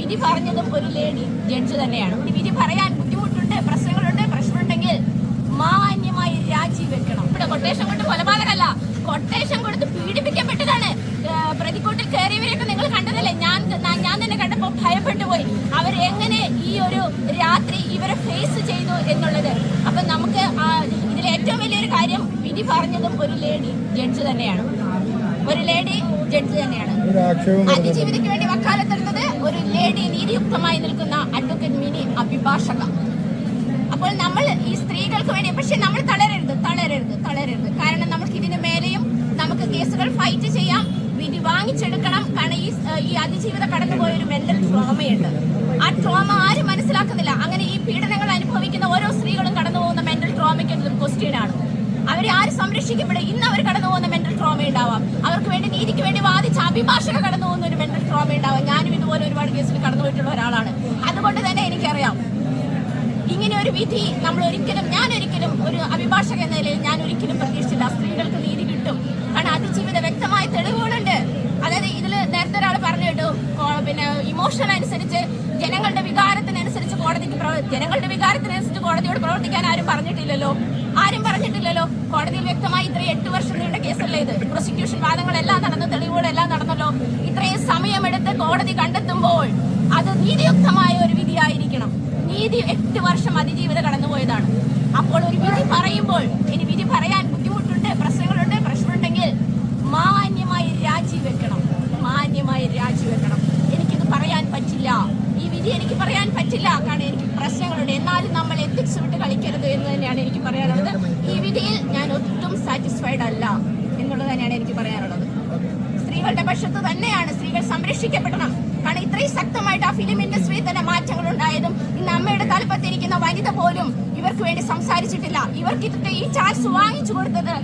വിധി പറഞ്ഞതും ഒരു ലേഡി ജഡ്ജ് തന്നെയാണ്. വിധി പറയാൻ ബുദ്ധിമുട്ടുണ്ട്, പ്രശ്നമുണ്ടെങ്കിൽ മാന്യമായി രാജിവെക്കണം. ഇവിടെ കൊട്ടേഷൻ കൊണ്ട് കൊലപാതകമല്ല, കൊട്ടേഷൻ കൊടുത്ത് പീഡിപ്പിക്കപ്പെട്ടതാണ്. പ്രതിക്കൂട്ടിൽ കയറിയവരെയൊക്കെ നിങ്ങൾ കണ്ടതല്ലേ? ഞാൻ തന്നെ കണ്ടപ്പോൾ ഭയപ്പെട്ടു പോയി. അവരെങ്ങനെ ഈ ഒരു രാത്രി ഇവരെ ഫേസ് ചെയ്തു എന്നുള്ളത്. അപ്പൊ നമുക്ക് ഇതിൽ ഏറ്റവും വലിയൊരു കാര്യം, വിധി പറഞ്ഞതും ഒരു ലേഡി ജഡ്ജ് തന്നെയാണ്. അതിജീവിതയ്ക്ക് വേണ്ടി വക്കാലത്തെടുത്തത് ഒരു ലേഡി, നീതിയുക്തമായി നിൽക്കുന്ന അഡ്വക്കേറ്റ് മിനി അഭിഭാഷക. അപ്പോൾ നമ്മൾ ഈ സ്ത്രീകൾക്ക് വേണ്ടി, പക്ഷെ നമ്മൾ തളരരുത്. കാരണം നമുക്ക് ഇതിന് മേലെയും നമുക്ക് കേസുകൾ ഫൈറ്റ് ചെയ്യാം, വിധി വാങ്ങിച്ചെടുക്കണം. കാരണം ഈ അതിജീവിത കടന്നുപോയ ഒരു മെന്റൽ ട്രോമയുണ്ട്. ആ ട്രോമ ആരും മനസ്സിലാക്കുന്നില്ല. അങ്ങനെ ഈ പീഡനങ്ങൾ അനുഭവിക്കുന്ന ഓരോ സ്ത്രീകളും കടന്നു പോകുന്ന മെന്റൽ ട്രോമയ്ക്ക് ഒരു ക്വസ്റ്റ്യൻ ആണ്. അവരെ ആര് സംരക്ഷിക്കപ്പെടും? ഇന്ന് അവർ കടന്നു പോകുന്ന മെന്റൽ ട്രോമ ഉണ്ടാവാം. അവർക്ക് വേണ്ടി, നീതിക്ക് വേണ്ടി വാദിച്ച അഭിഭാഷക കടന്നു പോകുന്ന ഒരു മെന്റൽ ട്രോമ ഉണ്ടാവാം. ഞാനും ഇതുപോലെ ഒരുപാട് കേസിൽ കടന്നു പോയിട്ടുള്ള ഒരാളാണ്. അതുകൊണ്ട് തന്നെ എനിക്കറിയാം, ഇങ്ങനെ ഒരു വിധി ഞാനൊരിക്കലും ഒരു അഭിഭാഷക എന്ന നിലയിൽ ഞാൻ ഒരിക്കലും പ്രതീക്ഷിച്ചില്ല. സ്ത്രീകൾക്ക് നീതി കിട്ടും. കാരണം അതിജീവിത വ്യക്തമായ തെളിവുകളുണ്ട്. അതായത് ഇതിൽ നേരത്തെ ഒരാൾ പറഞ്ഞു കേട്ടു, പിന്നെ ഇമോഷൻ അനുസരിച്ച് ജനങ്ങളുടെ വികാരത്തിനനുസരിച്ച് കോടതിയോട് പ്രവർത്തിക്കാൻ ആരും പറഞ്ഞിട്ടില്ലല്ലോ. കോടതിയിൽ വ്യക്തമായി ഇത്രയും 8 വർഷം നീണ്ട കേസല്ലേ ഇത്. പ്രോസിക്യൂഷൻ വാദങ്ങളെല്ലാം നടന്നു, തെളിവുകളെല്ലാം നടന്നല്ലോ. ഇത്രയും സമയമെടുത്ത് കോടതി കണ്ടെത്തുമ്പോൾ അത് നീതിയുക്തമായ ഒരു വിധിയായിരിക്കണം. നീതി 8 വർഷം അതിജീവിത കടന്നുപോയതാണ്. അപ്പോൾ ഒരു വിധി പറയുമ്പോൾ, ഇനി വിധി പറയാൻ ബുദ്ധിമുട്ടുണ്ട്, പ്രശ്നമുണ്ടെങ്കിൽ മാന്യമായി രാജിവെക്കണം. എനിക്കിത് പറയാൻ പറ്റില്ല, ഈ വിധി എനിക്ക് പറയാൻ പറ്റില്ല, കാരണം എനിക്ക് പ്രശ്നങ്ങളുണ്ട്. എന്നാലും നമ്മൾ എത്തിക്സ് വിട്ട് കളിക്കരുത് എന്ന് തന്നെയാണ് എനിക്ക് പറയാനുള്ളത്. ഈ വിധിയിൽ ഞാൻ ഒട്ടും സാറ്റിസ്ഫൈഡ് അല്ല എന്നുള്ളത് തന്നെയാണ് എനിക്ക് പറയാനുള്ളത്. സ്ത്രീകളുടെ പക്ഷത്ത് തന്നെയാണ്. സ്ത്രീകൾ സംരക്ഷിക്കപ്പെടണം. കാരണം ഇത്രയും ശക്തമായിട്ട് ആ ഫിലിം ഇൻഡസ്ട്രിയിൽ തന്നെ മാറ്റങ്ങൾ ഉണ്ടായതും ഇന്ന് അമ്മയുടെ തലപ്പത്തിരിക്കുന്ന വനിത പോലും ഇവർക്ക് വേണ്ടി സംസാരിച്ചിട്ടില്ല. ഇവർക്ക് ഈ ചാൻസ് വാങ്ങിച്ചു കൊടുത്തത്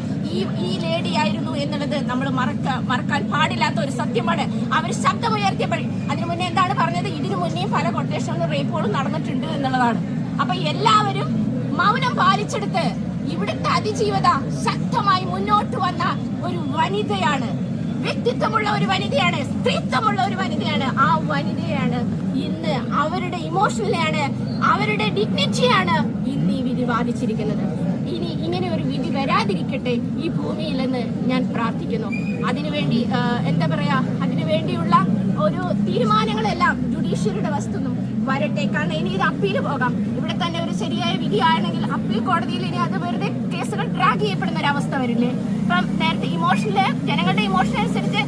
ഈ ലേഡി ആയിരുന്നു എന്നുള്ളത് നമ്മൾ മറക്കാൻ പാടില്ലാത്ത ഒരു സത്യമാണ്. അവർ ശബ്ദമുയർത്തിയപ്പോൾ, അതിനു മുന്നേ എന്താണ് പറഞ്ഞത്? ഇതിനു മുന്നേയും പല കൊട്ടേഷനും റേപ്പുകളും നടന്നിട്ടുണ്ട് എന്നുള്ളതാണ്. അപ്പൊ എല്ലാവരും മൗനം പാലിച്ചെടുത്ത് ഇവിടുത്തെ അതിജീവത ശക്തമായി മുന്നോട്ട് വന്ന ഒരു വനിതയാണ്. വ്യക്തിത്വമുള്ള ഒരു വനിതയാണ്, സ്ത്രീത്വമുള്ള ഒരു വനിതയാണ്. ആ വനിതയാണ് ഇന്ന് അവരുടെ ഇമോഷനിലാണ്, അവരുടെ ഡിഗ്നിറ്റിയാണ് ഇന്ന് ഈ വിധി വാദിച്ചിരിക്കുന്നത്. ഇനി ഇങ്ങനെ ഒരു വിധി വരാതിരിക്കട്ടെ ഈ ഭൂമിയിലെന്ന് ഞാൻ പ്രാർത്ഥിക്കുന്നു. അതിനുവേണ്ടി അതിനുവേണ്ടിയുള്ള ഒരു തീരുമാനങ്ങളെല്ലാം ജുഡീഷ്യറിയുടെ വസ്തുന്നും വരട്ടെ. കാരണം ഇനി ഇത് അപ്പീൽ പോകാം. ഇവിടെ തന്നെ ഒരു ശരിയായ വിധിയാണെങ്കിൽ അപ്പീൽ കോടതിയിൽ ഇനി അത് വെറുതെ കേസുകൾ ഡ്രാഗ് ചെയ്യപ്പെടുന്ന ഒരു അവസ്ഥ വരില്ലേ? ഇപ്പം നേരത്തെ ജനങ്ങളുടെ ഇമോഷൻ അനുസരിച്ച്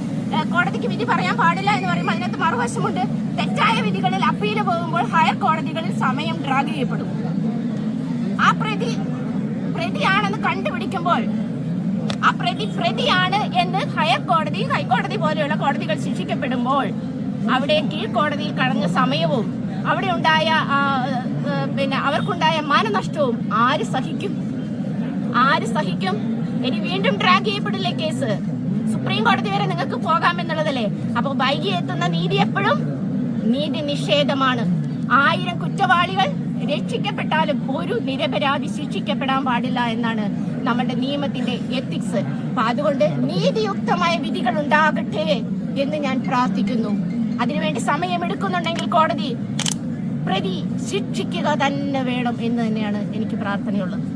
കോടതിക്ക് വിധി പറയാൻ പാടില്ല എന്ന് പറയുമ്പോൾ അതിനകത്ത് മറുവശമുണ്ട്. തെറ്റായ വിധികളിൽ അപ്പീൽ പോകുമ്പോൾ ഹയർ കോടതികളിൽ സമയം ഡ്രാഗ് ചെയ്യപ്പെടും. ആ പ്രതിയാണെന്ന് കണ്ടുപിടിക്കുമ്പോൾ ആ പ്രതിയാണ് എന്ന് ഹൈക്കോടതി പോലെയുള്ള കോടതികൾ ശിക്ഷിക്കപ്പെടുമ്പോൾ അവിടെ കീഴ്ക്കോടതിയിൽ കളഞ്ഞ സമയവും അവിടെ ഉണ്ടായ അവർക്കുണ്ടായ മാനനഷ്ടവും ആര് സഹിക്കും? ഇനി വീണ്ടും ഡ്രാഗ് ചെയ്യപ്പെടില്ലേ കേസ്? സുപ്രീം കോടതി വരെ നിങ്ങൾക്ക് പോകാമെന്നുള്ളതല്ലേ? അപ്പൊ വൈകി എത്തുന്ന നീതി എപ്പോഴും നീതി നിഷേധമാണ്. 1000 കുറ്റവാളികൾ രക്ഷിക്കപ്പെട്ടാലും ഒരു നിരപരാധി ശിക്ഷിക്കപ്പെടാൻ പാടില്ല എന്നാണ് നമ്മുടെ നിയമത്തിന്റെ എത്തിക്സ്. അപ്പൊ അതുകൊണ്ട് നീതിയുക്തമായ വിധികൾ ഉണ്ടാകട്ടെ എന്ന് ഞാൻ പ്രാർത്ഥിക്കുന്നു. അതിനുവേണ്ടി സമയമെടുക്കുന്നുണ്ടെങ്കിൽ കോടതി പ്രതി ശിക്ഷിക്കുക തന്നെ വേണം എന്ന് തന്നെയാണ് എനിക്ക് പ്രാർത്ഥനയുള്ളത്.